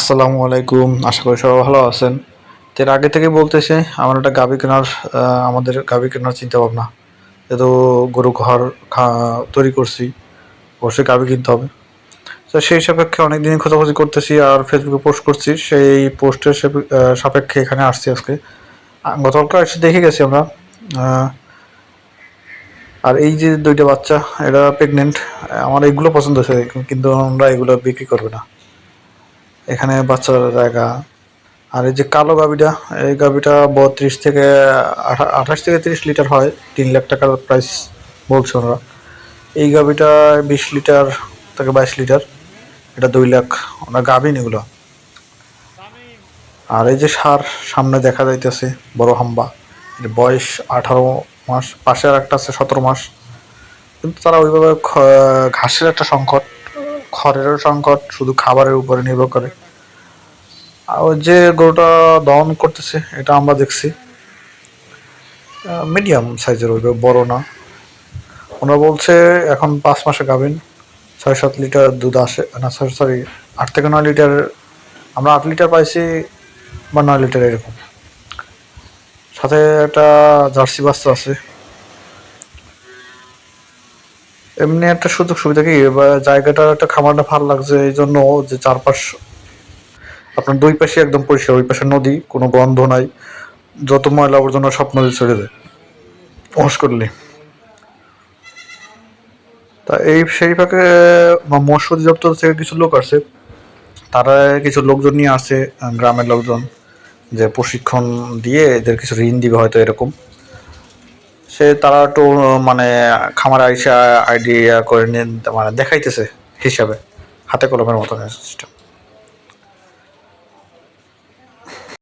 আসসালামু আলাইকুম। আশা করি সবাই ভালো আছেন। তো এর আগে থেকেই বলতেছি আমার একটা গাভী কেনার আমাদের গাভী কেনার চিন্তা ভাবনা। যেহেতু গরু ঘর তৈরি করছি, অবশ্যই গাভী কিনতে হবে। তো সেই সাপেক্ষে অনেকদিন খোঁজাখুঁজি করতেছি আর ফেসবুকে পোস্ট করছি। সেই পোস্টের সাপেক্ষে এখানে আসছি আজকে। গতকালকে এসে দেখে গেছি আমরা। আহ, আর এই যে দুইটা বাচ্চা, এরা প্রেগনেন্ট। আমার এগুলো পছন্দ হয়েছে, কিন্তু আমরা এগুলো বিক্রি করবে না। এখানে বাচ্চার জায়গা। আর এই যে কালো গাভীটা, এই গাভীটা ৩২ থেকে ২৮ থেকে ৩০ লিটার হয়। ৩ লাখ টাকার প্রাইস বলছে ওরা। এই গাভীটা ২০ লিটার থেকে ২২ লিটার, এটা ২ লাখ। ওরা গাভীন এগুলো। আর এই যে সার সামনে দেখা যাইতেছে বড় হাম্বা, এর বয়স 18 মাস। পাশে আর একটা আছে 17 মাস। কিন্তু তারা ওইভাবে ঘাসের একটা সংকট, খড়েরও সংকট, শুধু খাবারের উপরে নির্ভর করে। আর ওই যে গরুটা দহন করতেছে, এটা আমরা দেখছি মিডিয়াম সাইজের, হইবে, বড় না। ওনারা বলছে এখন 5 মাসে গাভিন, ৬-৭ লিটার দুধ আসে না, সরি 8 থেকে 9 লিটার। আমরা 8 লিটার পাইছি বা 9 লিটার এরকম। সাথে একটা জার্সি বাচ্চা আছে। এমনি একটা সুযোগ সুবিধা কি, বা জায়গাটা একটা খামারটা ভালো লাগছে এই জন্য যে চারপাশ আপনার দুই পাশে একদম পরিষ্কার, ওই পাশে নদী, কোনো গন্ধ নাই, যত ময়লা আবর্জনা সব নদী ছেড়ে দেয় ওয়াশ করলে। তা এই সেই ফাঁকে মৎস্য অধিদপ্তর থেকে কিছু লোক আসছে, তারা কিছু লোকজন নিয়ে আসে, গ্রামের লোকজন, যে প্রশিক্ষণ দিয়ে এদের কিছু ঋণ দিবে হয়তো এরকম। তারা একটু মানে খামার আইসা আইডিয়া করে নিন, মানে দেখাইতেছে হিসাবে, হাতে কলমের মতো সিস্টেম।